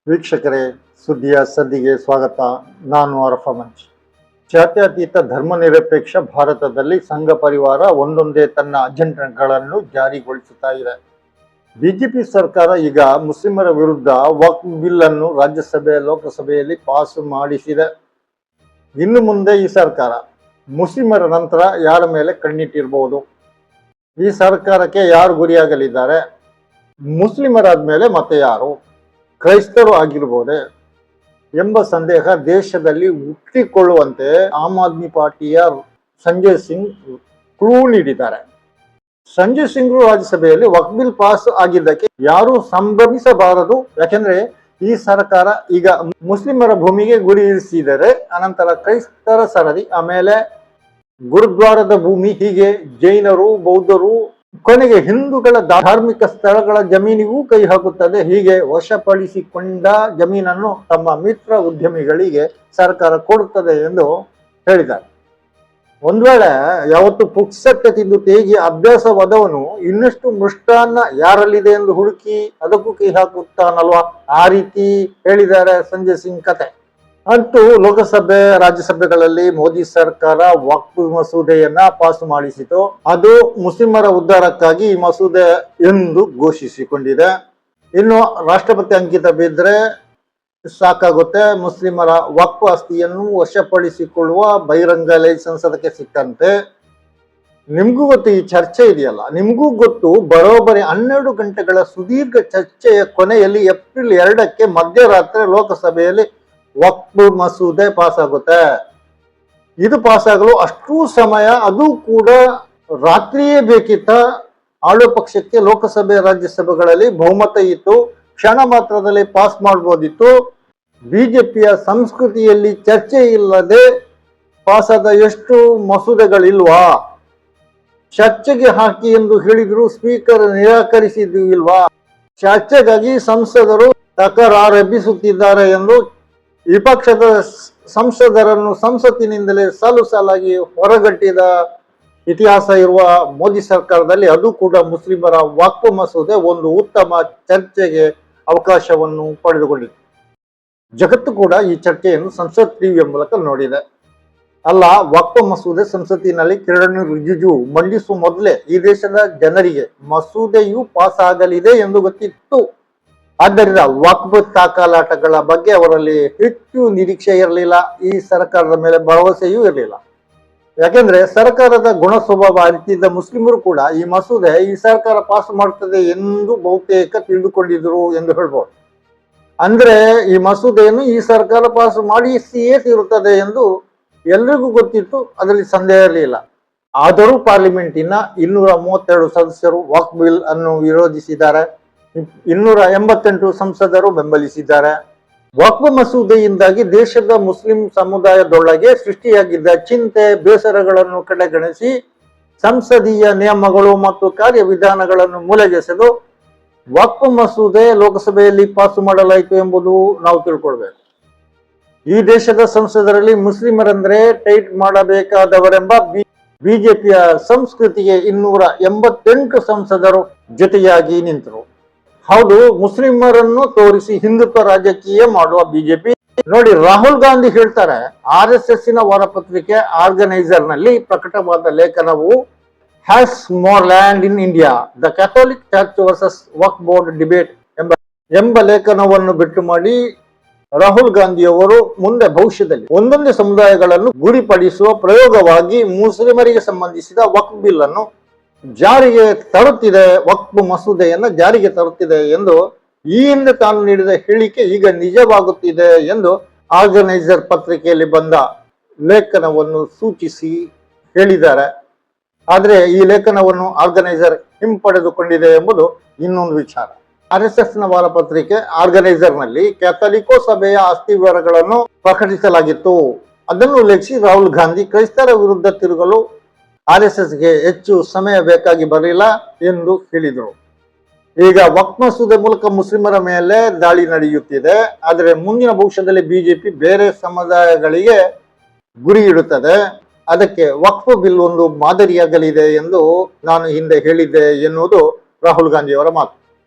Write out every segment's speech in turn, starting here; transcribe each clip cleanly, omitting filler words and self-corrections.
ವೀಕ್ಷಕರೇ, ಸುದ್ದಿಯ ಸದ್ದಿಗೆ ಸ್ವಾಗತ. ನಾನು ಅರಫಾ ಮಂಚ್. ಜಾತ್ಯತೀತ ಧರ್ಮನಿರಪೇಕ್ಷ ಭಾರತದಲ್ಲಿ ಸಂಘ ಪರಿವಾರ ಒಂದೊಂದೇ ತನ್ನ ಅಜೆಂಡಾಗಳನ್ನು ಜಾರಿಗೊಳಿಸುತ್ತಾ ಇದೆ. ಬಿಜೆಪಿ ಸರ್ಕಾರ ಈಗ ಮುಸ್ಲಿಮರ ವಿರುದ್ಧ ವಕ್ಫ್ ಬಿಲ್ ಅನ್ನು ರಾಜ್ಯಸಭೆ ಲೋಕಸಭೆಯಲ್ಲಿ ಪಾಸ್ ಮಾಡಿಸಿದೆ. ಇನ್ನು ಮುಂದೆ ಈ ಸರ್ಕಾರ ಮುಸ್ಲಿಮರ ನಂತರ ಯಾರ ಮೇಲೆ ಕಣ್ಣಿಟ್ಟಿರಬಹುದು? ಈ ಸರ್ಕಾರಕ್ಕೆ ಯಾರು ಗುರಿಯಾಗಲಿದ್ದಾರೆ? ಮುಸ್ಲಿಮರಾದ ಮೇಲೆ ಮತ್ತೆ ಯಾರು? ಕ್ರೈಸ್ತರು ಆಗಿರ್ಬೋದೆ ಎಂಬ ಸಂದೇಹ ದೇಶದಲ್ಲಿ ಹುಟ್ಟಿಕೊಳ್ಳುವಂತೆ ಆಮ್ ಆದ್ಮಿ ಪಾರ್ಟಿಯ ಸಂಜಯ್ ಸಿಂಗ್ ಕ್ಲೂ ನೀಡಿದ್ದಾರೆ. ಸಂಜಯ್ ಸಿಂಗ್ ರಾಜ್ಯಸಭೆಯಲ್ಲಿ ವಕ್ಫ್ ಬಿಲ್ ಪಾಸ್ ಆಗಿದ್ದಕ್ಕೆ ಯಾರು ಸಂಭ್ರಮಿಸಬಾರದು. ಯಾಕೆಂದ್ರೆ ಈ ಸರ್ಕಾರ ಈಗ ಮುಸ್ಲಿಮರ ಭೂಮಿಗೆ ಗುರಿ ಇರಿಸಿದರೆ, ಅನಂತರ ಕ್ರೈಸ್ತರ ಸರದಿ, ಆಮೇಲೆ ಗುರುದ್ವಾರದ ಭೂಮಿ, ಹೀಗೆ ಜೈನರು, ಬೌದ್ಧರು, ಕೊನೆಗೆ ಹಿಂದೂಗಳ ಧಾರ್ಮಿಕ ಸ್ಥಳಗಳ ಜಮೀನಿಗೂ ಕೈ ಹಾಕುತ್ತದೆ. ಹೀಗೆ ವಶಪಡಿಸಿಕೊಂಡ ಜಮೀನನ್ನು ತಮ್ಮ ಮಿತ್ರ ಉದ್ಯಮಿಗಳಿಗೆ ಸರ್ಕಾರ ಕೊಡುತ್ತದೆ ಎಂದು ಹೇಳಿದ್ದಾರೆ. ಒಂದ್ ವೇಳೆ ಯಾವತ್ತು ಪುಕ್ಸಟ್ಟೆ ತಿಂದು ತೇಗಿ ಅಭ್ಯಾಸವಾದವನು ಇನ್ನಷ್ಟು ಮೃಷ್ಟಾನ್ನ ಯಾರಲ್ಲಿದೆ ಎಂದು ಹುಡುಕಿ ಅದಕ್ಕೂ ಕೈ ಹಾಕುತ್ತಾನಲ್ವಾ, ಆ ರೀತಿ ಹೇಳಿದ್ದಾರೆ ಸಂಜಯ್ ಸಿಂಗ್ ಕತೆ. ಅಂತೂ ಲೋಕಸಭೆ ರಾಜ್ಯಸಭೆಗಳಲ್ಲಿ ಮೋದಿ ಸರ್ಕಾರ ವಕ್ಫ್ ಮಸೂದೆಯನ್ನ ಪಾಸ್ ಮಾಡಿಸಿತು. ಅದು ಮುಸ್ಲಿಮರ ಉದ್ಧಾರಕ್ಕಾಗಿ ಈ ಮಸೂದೆ ಎಂದು ಘೋಷಿಸಿಕೊಂಡಿದೆ. ಇನ್ನು ರಾಷ್ಟ್ರಪತಿ ಅಂಕಿತ ಬಿದ್ದರೆ ಸಾಕಾಗುತ್ತೆ. ಮುಸ್ಲಿಮರ ವಕ್ಫ್ ಆಸ್ತಿಯನ್ನು ವಶಪಡಿಸಿಕೊಳ್ಳುವ ಬಹಿರಂಗ ಲೈಸೆನ್ಸ್ ಅದಕ್ಕೆ ಸಿಕ್ಕಂತೆ. ನಿಮ್ಗೂ ಗೊತ್ತು ಈ ಚರ್ಚೆ ಇದೆಯಲ್ಲ, ನಿಮ್ಗೂ ಗೊತ್ತು ಬರೋಬ್ಬರಿ 12 ಗಂಟೆಗಳ ಸುದೀರ್ಘ ಚರ್ಚೆಯ ಕೊನೆಯಲ್ಲಿ ಏಪ್ರಿಲ್ 2ಕ್ಕೆ ಮಧ್ಯರಾತ್ರಿ ಲೋಕಸಭೆಯಲ್ಲಿ ವಕ್ಫ್ ಮಸೂದೆ ಪಾಸ್ ಆಗುತ್ತೆ. ಇದು ಪಾಸ್ ಆಗಲು ಅಷ್ಟು ಸಮಯ, ಅದು ಕೂಡ ರಾತ್ರಿಯೇ ಬೇಕಿತ್ತ? ಆಳುವ ಪಕ್ಷಕ್ಕೆ ಲೋಕಸಭೆ ರಾಜ್ಯಸಭೆಗಳಲ್ಲಿ ಬಹುಮತ ಇತ್ತು, ಕ್ಷಣ ಮಾತ್ರದಲ್ಲಿ ಪಾಸ್ ಮಾಡಬಹುದಿತ್ತು. ಬಿಜೆಪಿಯ ಸಂಸ್ಕೃತಿಯಲ್ಲಿ ಚರ್ಚೆ ಇಲ್ಲದೆ ಪಾಸಾದ ಎಷ್ಟು ಮಸೂದೆಗಳಿಲ್ವಾ? ಚರ್ಚೆಗೆ ಹಾಕಿ ಎಂದು ಹೇಳಿದ್ರು, ಸ್ಪೀಕರ್ ನಿರಾಕರಿಸಿದ್ದು ಇಲ್ವಾ? ಚರ್ಚೆಗಾಗಿ ಸಂಸದರು ತಕರಾರೆಬ್ಬಿಸುತ್ತಿದ್ದಾರೆ ಎಂದು ವಿಪಕ್ಷದ ಸಂಸದರನ್ನು ಸಂಸತ್ತಿನಿಂದಲೇ ಸಾಲಾಗಿ ಹೊರಗಟ್ಟಿದ ಇತಿಹಾಸ ಇರುವ ಮೋದಿ ಸರ್ಕಾರದಲ್ಲಿ ಅದು ಕೂಡ ಮುಸ್ಲಿಮರ ವಕ್ಫ್ ಮಸೂದೆ ಒಂದು ಉತ್ತಮ ಚರ್ಚೆಗೆ ಅವಕಾಶವನ್ನು ಪಡೆದುಕೊಂಡಿದೆ. ಜಗತ್ತು ಕೂಡ ಈ ಚರ್ಚೆಯನ್ನು ಸಂಸತ್ ಟಿವಿಯ ಮೂಲಕ ನೋಡಿದೆ. ಅಲ್ಲ, ವಕ್ಫ್ ಮಸೂದೆ ಸಂಸತ್ತಿನಲ್ಲಿ ಕಿರಣ್ ರಿಜಿಜು ಮಂಡಿಸುವ ಮೊದಲೇ ಈ ದೇಶದ ಜನರಿಗೆ ಮಸೂದೆಯು ಪಾಸ್ ಆಗಲಿದೆ ಎಂದು ಗೊತ್ತಿತ್ತು. ಆದ್ದರಿಂದ ವಕ್ಫ್ ತಾಕಲಾಟಗಳ ಬಗ್ಗೆ ಅವರಲ್ಲಿ ಹೆಚ್ಚು ನಿರೀಕ್ಷೆ ಇರಲಿಲ್ಲ, ಈ ಸರ್ಕಾರದ ಮೇಲೆ ಭರವಸೆಯೂ ಇರಲಿಲ್ಲ. ಯಾಕೆಂದ್ರೆ ಸರ್ಕಾರದ ಗುಣ ಸ್ವಭಾವ ಅರಿತಿದ್ದ ಮುಸ್ಲಿಮರು ಕೂಡ ಈ ಮಸೂದೆ ಈ ಸರ್ಕಾರ ಪಾಸ್ ಮಾಡ್ತದೆ ಎಂದು ಬಹುತೇಕ ತಿಳಿದುಕೊಂಡಿದ್ರು ಎಂದು ಹೇಳ್ಬೋದು. ಅಂದ್ರೆ ಈ ಮಸೂದೆಯನ್ನು ಈ ಸರ್ಕಾರ ಪಾಸ್ ಮಾಡಿಸಿಯೇ ತೀರುತ್ತದೆ ಎಂದು ಎಲ್ರಿಗೂ ಗೊತ್ತಿತ್ತು, ಅದರಲ್ಲಿ ಸಂದೇಹ ಇರಲಿಲ್ಲ. ಆದರೂ ಪಾರ್ಲಿಮೆಂಟಿನ 232 ಸದಸ್ಯರು ವಕ್ಫ್ ಬಿಲ್ ಅನ್ನು ವಿರೋಧಿಸಿದ್ದಾರೆ, 288 ಸಂಸದರು ಬೆಂಬಲಿಸಿದ್ದಾರೆ. ವಕ್ಫ್ ಮಸೂದೆಯಿಂದಾಗಿ ದೇಶದ ಮುಸ್ಲಿಂ ಸಮುದಾಯದೊಳಗೆ ಸೃಷ್ಟಿಯಾಗಿದ್ದ ಚಿಂತೆ, ಬೇಸರಗಳನ್ನು ಕಡೆಗಣಿಸಿ ಸಂಸದೀಯ ನಿಯಮಗಳು ಮತ್ತು ಕಾರ್ಯವಿಧಾನಗಳನ್ನು ಮೂಲೆಗೆಸೆದು ವಕ್ಫ್ ಮಸೂದೆ ಲೋಕಸಭೆಯಲ್ಲಿ ಪಾಸ್ ಮಾಡಲಾಯಿತು ಎಂಬುದು ನಾವು ತಿಳ್ಕೊಳ್ಬೇಕು. ಈ ದೇಶದ ಸಂಸದರಲ್ಲಿ ಮುಸ್ಲಿಮರಂದ್ರೆ ಟೈಟ್ ಮಾಡಬೇಕಾದವರೆಂಬ ಬಿಜೆಪಿಯ ಸಂಸ್ಕೃತಿಗೆ 288 ಸಂಸದರು ಜೊತೆಯಾಗಿ ನಿಂತರು. ಹೌದು, ಮುಸ್ಲಿಮರನ್ನು ತೋರಿಸಿ ಹಿಂದುತ್ವ ರಾಜಕೀಯ ಮಾಡುವ ಬಿಜೆಪಿ. ನೋಡಿ, ರಾಹುಲ್ ಗಾಂಧಿ ಹೇಳ್ತಾರೆ, RSS ವಾರಪತ್ರಿಕೆ ಆರ್ಗನೈಸರ್ ನಲ್ಲಿ ಪ್ರಕಟವಾದ ಲೇಖನವು has more land in India, the Catholic church versus Waqf board debate ಎಂಬ ಲೇಖನವನ್ನು ಬಿಟ್ಟು ಮಾಡಿ ರಾಹುಲ್ ಗಾಂಧಿ ಅವರು ಮುಂದೆ ಭವಿಷ್ಯದಲ್ಲಿ ಒಂದೊಂದೇ ಸಮುದಾಯಗಳನ್ನು ಗುರಿಪಡಿಸುವ ಪ್ರಯೋಗವಾಗಿ ಮುಸ್ಲಿಮರಿಗೆ ಸಂಬಂಧಿಸಿದ ವಕ್ಫ್ ಬಿಲ್ ಅನ್ನು ಜಾರಿಗೆ ತರುತ್ತಿದೆ, ವಕ್ಫ್ ಮಸೂದೆಯನ್ನು ಜಾರಿಗೆ ತರುತ್ತಿದೆ ಎಂದು ಈ ಹಿಂದೆ ತಾನು ನೀಡಿದ ಹೇಳಿಕೆ ಈಗ ನಿಜವಾಗುತ್ತಿದೆ ಎಂದು ಆರ್ಗನೈಸರ್ ಪತ್ರಿಕೆಯಲ್ಲಿ ಬಂದ ಲೇಖನವನ್ನು ಸೂಚಿಸಿ ಹೇಳಿದ್ದಾರೆ. ಆದರೆ ಈ ಲೇಖನವನ್ನು ಆರ್ಗನೈಸರ್ ಹಿಂಪಡೆದುಕೊಂಡಿದೆ ಎಂಬುದು ಇನ್ನೊಂದು ವಿಚಾರ. RSS ವಾರಪತ್ರಿಕೆ ಆರ್ಗನೈಸರ್ ನಲ್ಲಿ ಕ್ಯಾಥೋಲಿಕೋ ಸಭೆಯ ಆಸ್ತಿ ವಿವರಗಳನ್ನು ಪ್ರಕಟಿಸಲಾಗಿತ್ತು. ಅದನ್ನು ಉಲ್ಲೇಖಿಸಿ ರಾಹುಲ್ ಗಾಂಧಿ ಕ್ರೈಸ್ತರ ವಿರುದ್ಧ ತಿರುಗಲು RSSಗೆ ಹೆಚ್ಚು ಸಮಯ ಬೇಕಾಗಿ ಬರಲಿಲ್ಲ ಎಂದು ಹೇಳಿದರು. ಈಗ ವಕ್ಫ್ ಮಸೂದೆ ಮೂಲಕ ಮುಸ್ಲಿಮರ ಮೇಲೆ ದಾಳಿ ನಡೆಯುತ್ತಿದೆ. ಆದರೆ ಮುಂದಿನ ಭವಿಷ್ಯದಲ್ಲಿ ಬಿಜೆಪಿ ಬೇರೆ ಸಮುದಾಯಗಳಿಗೆ ಗುರಿ ಇಡುತ್ತದೆ. ಅದಕ್ಕೆ ವಕ್ಫ್ ಬಿಲ್ ಒಂದು ಮಾದರಿಯಾಗಲಿದೆ ಎಂದು ನಾನು ಹಿಂದೆ ಹೇಳಿದ್ದೆ ಎನ್ನುವುದು ರಾಹುಲ್ ಗಾಂಧಿ ಅವರ ಮಾತು.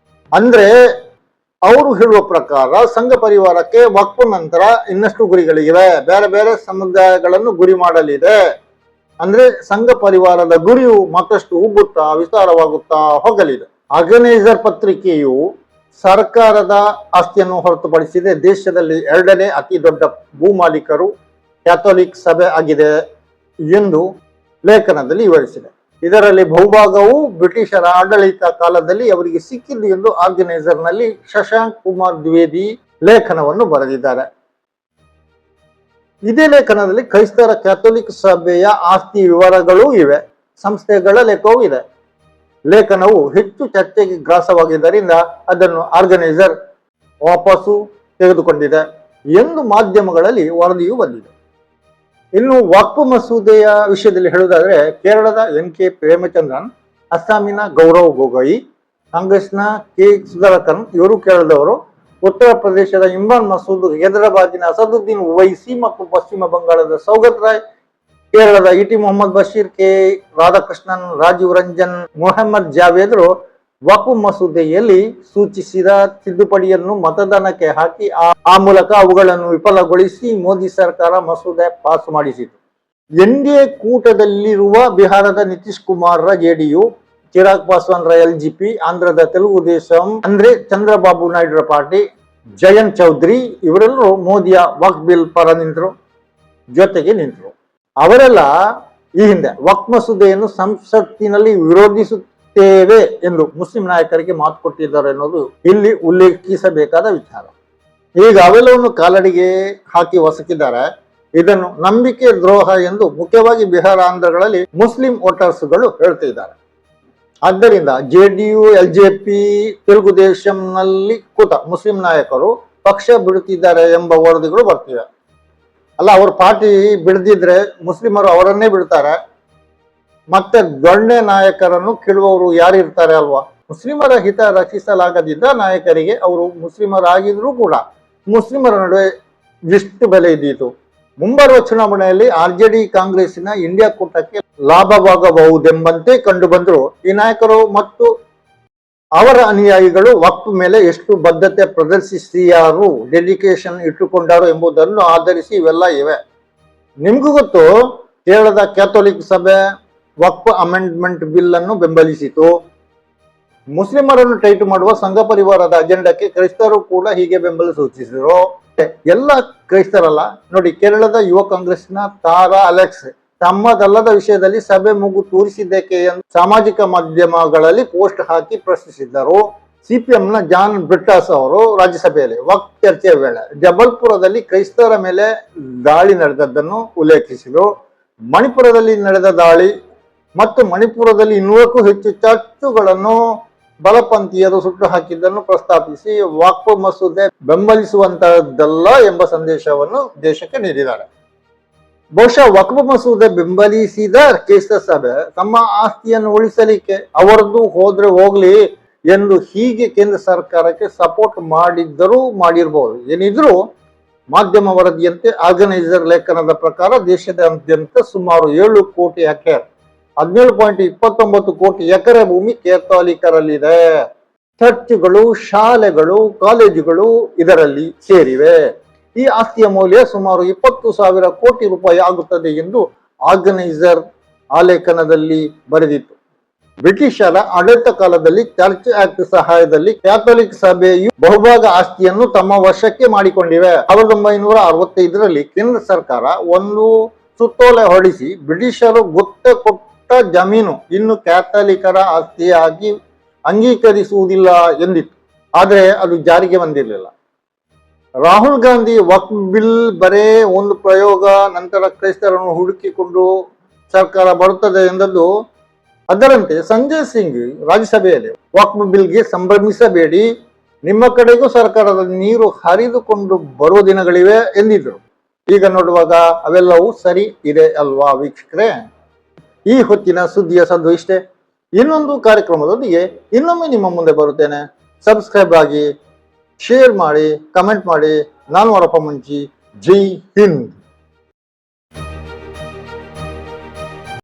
ಅಂದ್ರೆ ಅವರು ಹೇಳುವ ಪ್ರಕಾರ ಸಂಘ ಪರಿವಾರಕ್ಕೆ ವಕ್ಫ್ ನಂತರ ಇನ್ನಷ್ಟು ಗುರಿಗಳಿವೆ, ಬೇರೆ ಬೇರೆ ಸಮುದಾಯಗಳನ್ನು ಗುರಿ ಮಾಡಲಿದೆ. ಅಂದ್ರೆ ಸಂಘ ಪರಿವಾರದ ಗುರಿಯು ಮತ್ತಷ್ಟು ಉಬ್ಬುತ್ತಾ ವಿಸ್ತಾರವಾಗುತ್ತಾ ಹೋಗಲಿದೆ. ಆರ್ಗನೈಸರ್ ಪತ್ರಿಕೆಯು ಸರ್ಕಾರದ ಆಸ್ತಿಯನ್ನು ಹೊರತುಪಡಿಸಿದೆ ದೇಶದಲ್ಲಿ 2ನೇ ಅತಿ ದೊಡ್ಡ ಭೂಮಾಲೀಕರು ಕ್ಯಾಥೋಲಿಕ್ ಸಭೆ ಆಗಿದೆ ಎಂದು ಲೇಖನದಲ್ಲಿ ವಿವರಿಸಿದೆ. ಇದರಲ್ಲಿ ಬಹುಭಾಗವು ಬ್ರಿಟಿಷರ ಆಡಳಿತ ಕಾಲದಲ್ಲಿ ಅವರಿಗೆ ಸಿಕ್ಕಿದ್ದು ಎಂದು ಆರ್ಗನೈಸರ್ನಲ್ಲಿ ಶಶಾಂಕ್ ಕುಮಾರ್ ದ್ವಿವೇದಿ ಲೇಖನವನ್ನು ಬರೆದಿದ್ದಾರೆ. ಇದೇ ಲೇಖನದಲ್ಲಿ ಕ್ರೈಸ್ತರ ಕ್ಯಾಥೋಲಿಕ್ ಸಭೆಯ ಆಸ್ತಿ ವಿವರಗಳೂ ಇವೆ, ಸಂಸ್ಥೆಗಳ ಲೆಕ್ಕವೂ ಇದೆ. ಲೇಖನವು ಹೆಚ್ಚು ಚರ್ಚೆಗೆ ಗ್ರಾಸವಾಗಿದ್ದರಿಂದ ಅದನ್ನು ಆರ್ಗನೈಸರ್ ವಾಪಸ್ಸು ತೆಗೆದುಕೊಂಡಿದೆ ಎಂದು ಮಾಧ್ಯಮಗಳಲ್ಲಿ ವರದಿಯೂ ಬಂದಿದೆ. ಇನ್ನು ವಕ್ಫ್ ಮಸೂದೆಯ ವಿಷಯದಲ್ಲಿ ಹೇಳುವುದಾದ್ರೆ, ಕೇರಳದ NK ಪ್ರೇಮಚಂದ್ರನ್, ಅಸ್ಸಾಮಿನ ಗೌರವ್ ಗೊಗೊಯ್, ಕಾಂಗ್ರೆಸ್ನ K ಸುಧಾಕರನ್ ಇವರು ಕೇರಳದವರು, ಉತ್ತರ ಪ್ರದೇಶದ ಇಮ್ರಾನ್ ಮಸೂದ್, ಹೈದರಾಬಾದಿನ ಅಸದುದ್ದೀನ್ ಉವೈಸಿ ಮತ್ತು ಪಶ್ಚಿಮ ಬಂಗಾಳದ ಸೌಗತ್ ರಾಯ್, ಕೇರಳದ ET ಮೊಹಮ್ಮದ್ ಬಶೀರ್, K ರಾಧಾಕೃಷ್ಣನ್, ರಾಜೀವ್ ರಂಜನ್, ಮೊಹಮ್ಮದ್ ಜಾವೇದ್ರು ವಕ್ಫ್ ಮಸೂದೆಯಲ್ಲಿ ಸೂಚಿಸಿದ ತಿದ್ದುಪಡಿಯನ್ನು ಮತದಾನಕ್ಕೆ ಹಾಕಿ ಆ ಮೂಲಕ ಅವುಗಳನ್ನು ವಿಫಲಗೊಳಿಸಿ ಮೋದಿ ಸರ್ಕಾರ ಮಸೂದೆ ಪಾಸ್ ಮಾಡಿಸಿತು. NDA ಕೂಟದಲ್ಲಿರುವ ಬಿಹಾರದ ನಿತೀಶ್ ಕುಮಾರ್ JDU, ಚಿರಾಗ್ ಪಾಸ್ವಾನ್ LGP, ಆಂಧ್ರದ ತೆಲುಗು ದೇಶಂ ಅಂದ್ರೆ ಚಂದ್ರಬಾಬು ನಾಯ್ಡುರ ಪಾರ್ಟಿ, ಜಯಂತ್ ಚೌಧರಿ ಇವರೆಲ್ಲರೂ ಮೋದಿಯ ವಕ್ಫ್ ಬಿಲ್ ಪರ ನಿಂತರು, ಜೊತೆಗೆ ನಿಂತರು. ಅವರೆಲ್ಲ ಈ ಹಿಂದೆ ವಕ್ಫ್ ಮಸೂದೆಯನ್ನು ಸಂಸತ್ತಿನಲ್ಲಿ ವಿರೋಧಿಸುತ್ತೇವೆ ಎಂದು ಮುಸ್ಲಿಂ ನಾಯಕರಿಗೆ ಮಾತು ಕೊಟ್ಟಿದ್ದಾರೆ ಅನ್ನೋದು ಇಲ್ಲಿ ಉಲ್ಲೇಖಿಸಬೇಕಾದ ವಿಚಾರ. ಈಗ ಅವೆಲ್ಲವನ್ನು ಕಾಲಡಿಗೆ ಹಾಕಿ ಹೊಸಕಿದ್ದಾರೆ. ಇದನ್ನು ನಂಬಿಕೆ ದ್ರೋಹ ಎಂದು ಮುಖ್ಯವಾಗಿ ಬಿಹಾರ, ಆಂಧ್ರಗಳಲ್ಲಿ ಮುಸ್ಲಿಂ ವೋಟರ್ಸ್ಗಳು ಹೇಳ್ತಿದ್ದಾರೆ. ಆದ್ದರಿಂದ JDU, LJP, ತೆಲುಗು ದೇಶಂನಲ್ಲಿ ಕೂತ ಮುಸ್ಲಿಂ ನಾಯಕರು ಪಕ್ಷ ಬಿಡುತ್ತಿದ್ದಾರೆ ಎಂಬ ವರದಿಗಳು ಬರ್ತಿವೆ. ಅಲ್ಲ, ಅವ್ರ ಪಾರ್ಟಿ ಬಿಡದಿದ್ರೆ ಮುಸ್ಲಿಮರು ಅವರನ್ನೇ ಬಿಡ್ತಾರೆ, ಮತ್ತೆ ದೊಣ್ಣೆ ನಾಯಕರನ್ನು ಕೇಳುವವರು ಯಾರು ಇರ್ತಾರೆ ಅಲ್ವಾ? ಮುಸ್ಲಿಮರ ಹಿತ ರಕ್ಷಿಸಲಾಗದಿದ್ದ ನಾಯಕರಿಗೆ ಅವರು ಮುಸ್ಲಿಮರಾಗಿದ್ರು ಕೂಡ ಮುಸ್ಲಿಮರ ನಡುವೆ ಎಷ್ಟು ಬೆಲೆ ಇದ್ದೀತು. ಮುಂಬರುವ ಚುನಾವಣೆಯಲ್ಲಿ RJD ಕಾಂಗ್ರೆಸ್ಸಿನ ಇಂಡಿಯಾ ಕೂಟಕ್ಕೆ ಲಾಭವಾಗಬಹುದೆಂಬಂತೆ ಕಂಡು ಬಂದ್ರು ಈ ನಾಯಕರು ಮತ್ತು ಅವರ ಅನುಯಾಯಿಗಳು ವಕ್ಫ್ ಮೇಲೆ ಎಷ್ಟು ಬದ್ಧತೆ ಪ್ರದರ್ಶಿಸಿಯಾರು, ಡೆಡಿಕೇಶನ್ ಇಟ್ಟುಕೊಂಡರು ಎಂಬುದನ್ನು ಆಧರಿಸಿ ಇವೆಲ್ಲ ಇವೆ. ನಿಮ್ಗೂ ಗೊತ್ತು, ಕೇರಳದ ಕ್ಯಾಥೋಲಿಕ್ ಸಭೆ ವಕ್ಫ್ ಅಮೆಂಡ್ಮೆಂಟ್ ಬಿಲ್ ಅನ್ನು ಬೆಂಬಲಿಸಿತು. ಮುಸ್ಲಿಮರನ್ನು ಟೈಟ್ ಮಾಡುವ ಸಂಘ ಪರಿವಾರದ ಅಜೆಂಡಕ್ಕೆ ಕ್ರೈಸ್ತರು ಕೂಡ ಹೀಗೆ ಬೆಂಬಲ ಸೂಚಿಸಿದರು. ಎಲ್ಲ ಕ್ರೈಸ್ತರಲ್ಲ ನೋಡಿ, ಕೇರಳದ ಯುವ ಕಾಂಗ್ರೆಸ್ನ ತಾರಾ ಅಲೆಕ್ಸ್ ತಮ್ಮದಲ್ಲದ ವಿಷಯದಲ್ಲಿ ಸಭೆ ಮೂಗು ತೂರಿಸಿದ್ದೇಕೆ ಎಂದು ಸಾಮಾಜಿಕ ಮಾಧ್ಯಮಗಳಲ್ಲಿ ಪೋಸ್ಟ್ ಹಾಕಿ ಪ್ರಶ್ನಿಸಿದ್ದರು. CPMನ ಜಾನ್ ಬ್ರಿಟಾಸ್ ಅವರು ರಾಜ್ಯಸಭೆಯಲ್ಲಿ ವಕ್ಫ್ ಚರ್ಚೆಯ ವೇಳೆ ಜಬಲ್ಪುರದಲ್ಲಿ ಕ್ರೈಸ್ತರ ಮೇಲೆ ದಾಳಿ ನಡೆದದ್ದನ್ನು ಉಲ್ಲೇಖಿಸಿದರು. ಮಣಿಪುರದಲ್ಲಿ ನಡೆದ ದಾಳಿ ಮತ್ತು ಮಣಿಪುರದಲ್ಲಿ 200ಕ್ಕೂ ಹೆಚ್ಚು ಚರ್ಚುಗಳನ್ನು ಬಲಪಂಥೀಯರು ಸುಟ್ಟು ಹಾಕಿದ್ದನ್ನು ಪ್ರಸ್ತಾಪಿಸಿ ವಕ್ಫ್ ಮಸೂದೆ ಬೆಂಬಲಿಸುವಂತಹದ್ದಲ್ಲ ಎಂಬ ಸಂದೇಶವನ್ನು ದೇಶಕ್ಕೆ ನೀಡಿದ್ದಾರೆ. ಬಹುಶಃ ವಕ್ಫ್ ಮಸೂದೆ ಬೆಂಬಲಿಸಿದ ಕ್ರೈಸ್ತ ಸಭೆ ತಮ್ಮ ಆಸ್ತಿಯನ್ನು ಉಳಿಸಲಿಕ್ಕೆ ಅವರದ್ದು ಹೋದ್ರೆ ಹೋಗ್ಲಿ ಎಂದು ಹೀಗೆ ಕೇಂದ್ರ ಸರ್ಕಾರಕ್ಕೆ ಸಪೋರ್ಟ್ ಮಾಡಿರಬಹುದು. ಏನಿದ್ರು ಮಾಧ್ಯಮ ವರದಿಯಂತೆ ಆರ್ಗನೈಸರ್ ಲೇಖನದ ಪ್ರಕಾರ ದೇಶದಾದ್ಯಂತ ಸುಮಾರು 7 ಕೋಟಿ ಹೆಕ್ಟೇರ್ 17.29 ಕೋಟಿ ಎಕರೆ ಭೂಮಿ ಕ್ಯಾಥೋಲಿಕರಲ್ಲಿದೆ. ಚರ್ಚ್ಗಳು, ಶಾಲೆಗಳು, ಕಾಲೇಜುಗಳು ಇದರಲ್ಲಿ ಸೇರಿವೆ. ಈ ಆಸ್ತಿಯ ಮೌಲ್ಯ ಸುಮಾರು 20,000 ಕೋಟಿ ರೂಪಾಯಿ ಆಗುತ್ತದೆ ಎಂದು ಆರ್ಗನೈಸರ್ ಆಲೇಖನದಲ್ಲಿ ಬರೆದಿತ್ತು. ಬ್ರಿಟಿಷರ ಆಡಳಿತ ಕಾಲದಲ್ಲಿ ಚರ್ಚ್ ಆಕ್ಟ್ ಸಹಾಯದಲ್ಲಿ ಕ್ಯಾಥೋಲಿಕ್ ಸಭೆಯು ಬಹುಭಾಗ ಆಸ್ತಿಯನ್ನು ತಮ್ಮ ವಶಕ್ಕೆ ಮಾಡಿಕೊಂಡಿವೆ. 1965ರಲ್ಲಿ ಕೇಂದ್ರ ಸರ್ಕಾರ ಒಂದು ಸುತ್ತೋಲೆ ಹೊರಡಿಸಿ ಬ್ರಿಟಿಷರು ಗುತ್ತ ಕೊಟ್ಟ ಜಮೀನು ಇನ್ನು ಕ್ಯಾಥೋಲಿಕರ ಆಸ್ತಿಯಾಗಿ ಅಂಗೀಕರಿಸುವುದಿಲ್ಲ ಎಂದಿತ್ತು. ಆದರೆ ಅದು ಜಾರಿಗೆ ಬಂದಿರಲಿಲ್ಲ. ರಾಹುಲ್ ಗಾಂಧಿ ವಕ್ಫ್ ಬಿಲ್ ಬರೇ ಒಂದು ಪ್ರಯೋಗ, ನಂತರ ಕ್ರೈಸ್ತರನ್ನು ಹುಡುಕಿಕೊಂಡು ಸರ್ಕಾರ ಬರುತ್ತದೆ ಎಂದದ್ದು. ಅದರಂತೆ ಸಂಜಯ್ ಸಿಂಗ್ ರಾಜ್ಯಸಭೆಯಲ್ಲಿ ವಕ್ಫ್ ಬಿಲ್ಗೆ ಸಂಭ್ರಮಿಸಬೇಡಿ, ನಿಮ್ಮ ಕಡೆಗೂ ಸರ್ಕಾರದ ನೀರು ಹರಿದುಕೊಂಡು ಬರುವ ದಿನಗಳಿವೆ ಎಂದಿದ್ರು. ಈಗ ನೋಡುವಾಗ ಅವೆಲ್ಲವೂ ಸರಿ ಇದೆ ಅಲ್ವಾ ವೀಕ್ಷಕರೇ? ಈ ಹೊತ್ತಿನ ಸುದ್ದಿಯ ಸಂದು ಇಷ್ಟೇ. ಇನ್ನೊಂದು ಕಾರ್ಯಕ್ರಮದೊಂದಿಗೆ ಇನ್ನೊಮ್ಮೆ ನಿಮ್ಮ ಮುಂದೆ ಬರುತ್ತೇನೆ. ಸಬ್ಸ್ಕ್ರೈಬ್ ಆಗಿ, ಶೇರ್ ಮಾಡಿ, ಕಮೆಂಟ್ ಮಾಡಿ. ನಾನು ವರಪ್ಪ ಮಂಚಿ. ಜೈ ಹಿಂದ್.